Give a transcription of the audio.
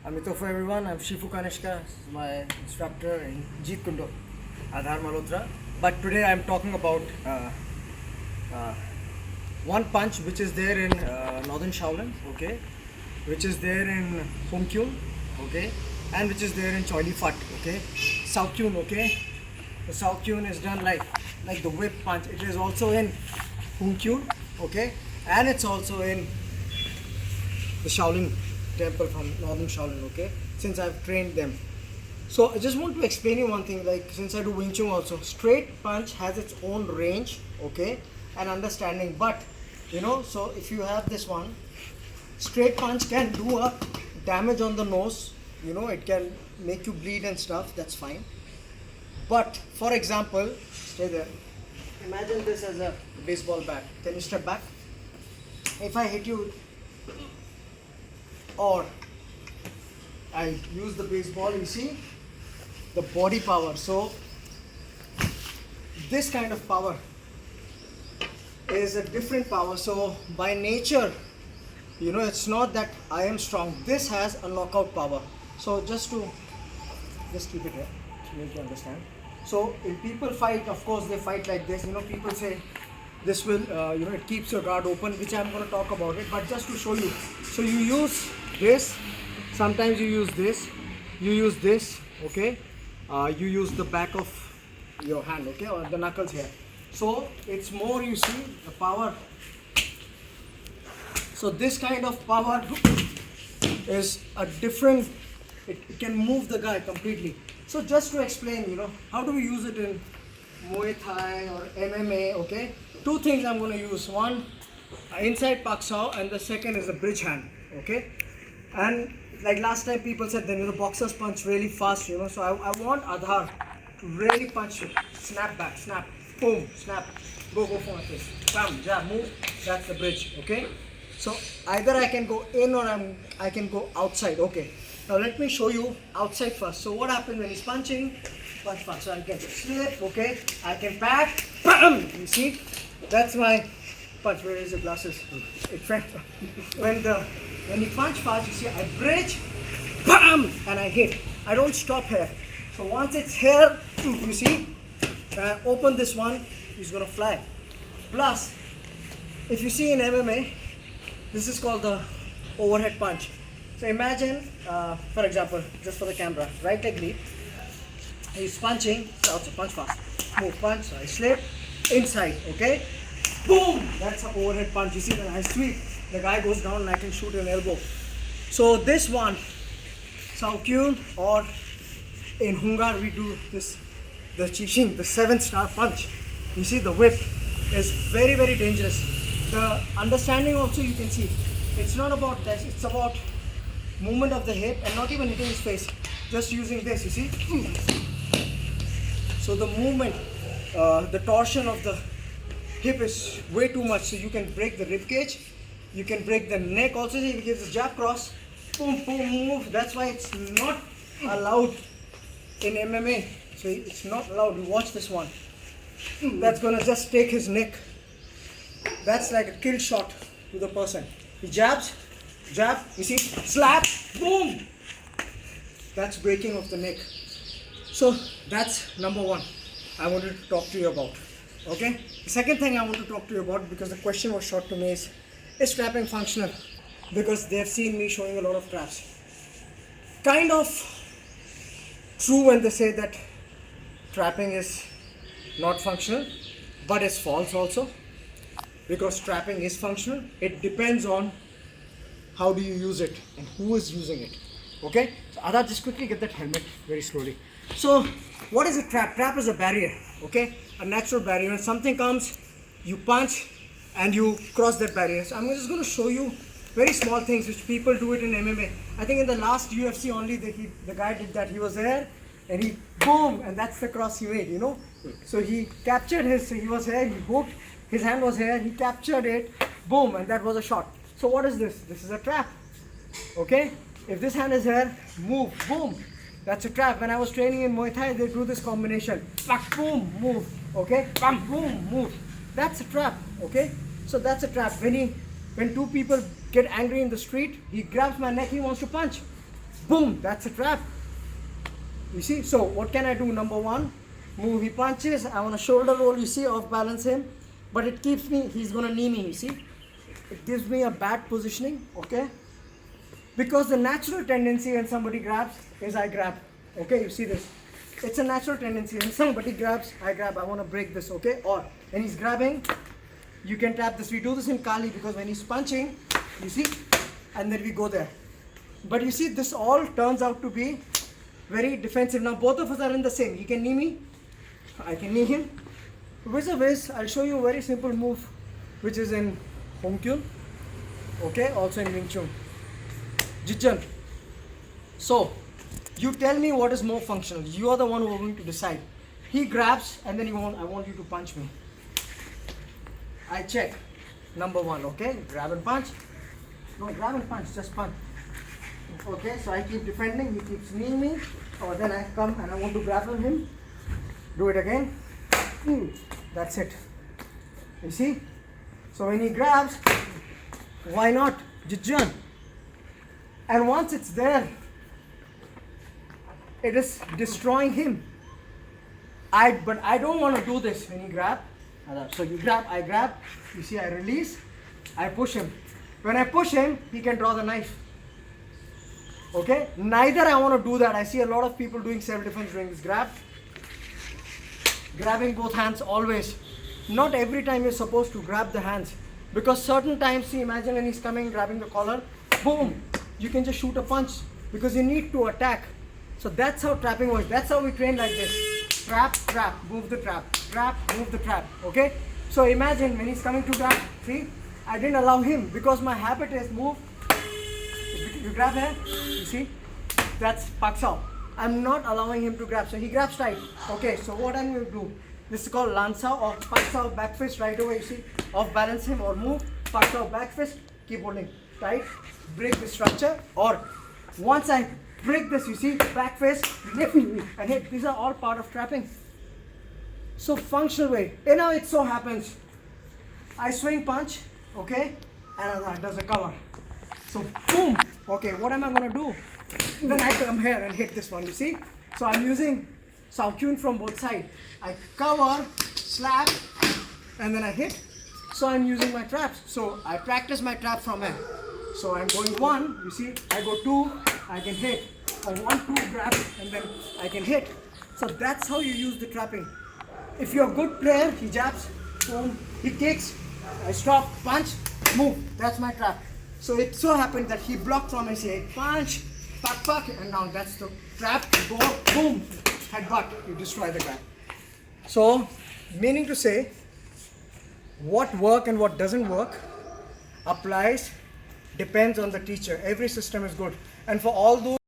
Amito for everyone, I'm Shifu Kanishka, my instructor in Jeet Kundo, Adhar Malhotra. But today I'm talking about one punch which is there in Northern Shaolin, okay, which is there in Hungkuen, okay, and which is there in Choy, okay, Hungkuen, okay. The Hungkuen is done like the whip punch. It is also in Hungkuen, okay, and it's also in the Shaolin temple from Northern Shaolin, okay, since I've trained them. So I just want to explain you one thing, like since I do Wingchun also, straight punch has its own range, okay, and understanding. But you know, so if you have this one, straight punch can do a damage on the nose, you know, it can make you bleed and stuff, that's fine. But for example, stay there, imagine this as a baseball bat. Can you step back? If I hit you or I use the baseball, you see the body power. So this kind of power is a different power. So by nature, you know, it's not that I am strong. This has a knockout power. So just keep it here to make you understand. So in people fight, of course they fight like this. You know, people say this will, you know, it keeps your guard open, which I'm going to talk about it. But just to show you, so you use this, sometimes you use this, okay, you use the back of your hand, okay, or the knuckles here. So it's more, you see the power. So this kind of power is a different, it can move the guy completely. So just to explain, you know, how do we use it in Muay Thai or MMA, okay? Two things I'm going to use. One, inside Pak Sao, and the second is the bridge hand, okay? And like last time people said, then, you know, boxers punch really fast, you know, so I want Adhar to really punch you. Snap back, snap, boom, snap, go for this, bam, jab, move, that's the bridge, okay? So either I can go in or I can go outside, okay? Now let me show you outside first. So what happens when he's punching? Punch fast. So I can slip, okay? I can pack, bam! You see? That's my punch. Where is the glasses? In fact, when you punch fast, you see I bridge, bam! And I hit. I don't stop here. So once it's here, you see, open this one, he's gonna fly. Plus, if you see in MMA, this is called the overhead punch. So imagine, for example, just for the camera, right leg lead, he's punching, so punch fast, move, punch, so I slip, inside, okay, boom, that's an overhead punch. You see when I sweep, the guy goes down and I can shoot an elbow. So this one, Hungkuen, or in Hungar we do this, the Chishing, the 7-star punch. You see the whip is very, very dangerous. The understanding also you can see, it's not about that, it's about movement of the hip and not even hitting his face, just using this, you see. So the movement, the torsion of the hip is way too much, so you can break the rib cage, you can break the neck also. If he gives a jab cross, boom, boom, move. That's why it's not allowed in MMA. So it's not allowed. You watch this one. That's gonna just take his neck. That's like a kill shot to the person. He jabs, jab, you see, slap, boom. That's breaking of the neck. So that's number one I wanted to talk to you about. Okay. The second thing I want to talk to you about, because the question was shot to me, is trapping functional? Because they have seen me showing a lot of traps. Kind of true when they say that trapping is not functional, but it's false also. Because trapping is functional. It depends on how do you use it and who is using it. Okay? So Adha, just quickly get that helmet very slowly. So what is a trap? Trap is a barrier, okay? A natural barrier. When something comes, you punch and you cross that barrier. So I'm just going to show you very small things which people do it in MMA. I think in the last UFC only the guy did that. He was there and he boom, and that's the cross he made, you know. So he captured he was here, he hooked, his hand was here, he captured it, boom, and that was a shot. So what is this? This is a trap, okay? If this hand is here, move, boom, that's a trap. When I was training in Muay Thai, they do this combination, back, boom, move, okay, bam, boom, move. That's a trap, okay? So that's a trap. When two people get angry in the street, he grabs my neck, he wants to punch. Boom, that's a trap. You see, so what can I do? Number one, move, he punches, I want to shoulder roll, you see, off balance him, but it keeps me, he's going to knee me, you see. It gives me a bad positioning, okay? Because the natural tendency when somebody grabs is I grab, okay? You see this. It's a natural tendency. When somebody grabs, I grab, I want to break this, okay? Or when he's grabbing, you can tap this. We do this in Kali because when he's punching, you see, and then we go there. But you see, this all turns out to be very defensive. Now both of us are in the same. He can knee me, I can knee him. Vis-a-vis, I'll show you a very simple move which is in Hungkuen, okay, also in Wingchun. Jijjan. So, you tell me what is more functional. You are the one who are going to decide. He grabs and then I want you to punch me. I check. Number one, okay, grab and punch. No, grab and punch, just punch. Okay, so I keep defending, he keeps kneeing me, or then I come and I want to grapple him. Do it again. That's it. You see? So when he grabs, why not? Jijjan. And once it's there, it is destroying him. But I don't want to do this when he grab. So you grab, I grab, you see I release, I push him. When I push him, he can draw the knife. Okay? Neither I want to do that. I see a lot of people doing self-defense during this grab. Grabbing both hands always. Not every time you're supposed to grab the hands. Because certain times, see, imagine when he's coming, grabbing the collar, boom, you can just shoot a punch. Because you need to attack. So that's how trapping works. That's how we train like this. Trap, trap, move the trap. Trap, move the trap. Okay? So imagine when he's coming to grab, see, I didn't allow him because my habit is move. You grab here, you see, that's paksao. I'm not allowing him to grab, so he grabs tight. Okay, so what I'm going to do, this is called lansao or paksao, back fist right away, you see, off balance him or move, paksao, back fist, keep holding tight, break the structure, or once I break this, you see, back fist, lift and hit. These are all part of trapping. So functional way. And now it so happens, I swing punch, okay, and does a cover. So boom, okay, what am I going to do? Then I come here and hit this one, you see. So I'm using Hungkuen from both sides. I cover, slap, and then I hit. So I'm using my traps. So I practice my trap from here. So I'm going one, you see, I go two, I can hit. Or 1, 2 grab, and then I can hit. So that's how you use the trapping. If you're a good player, he jabs, boom, he kicks, I stop, punch, move. That's my trap. So it so happened that he blocked from his head, punch, puck, puck, and now that's the trap, go, boom, headbutt, you destroy the guy. So, meaning to say, what works and what doesn't work applies, depends on the teacher. Every system is good. And for all those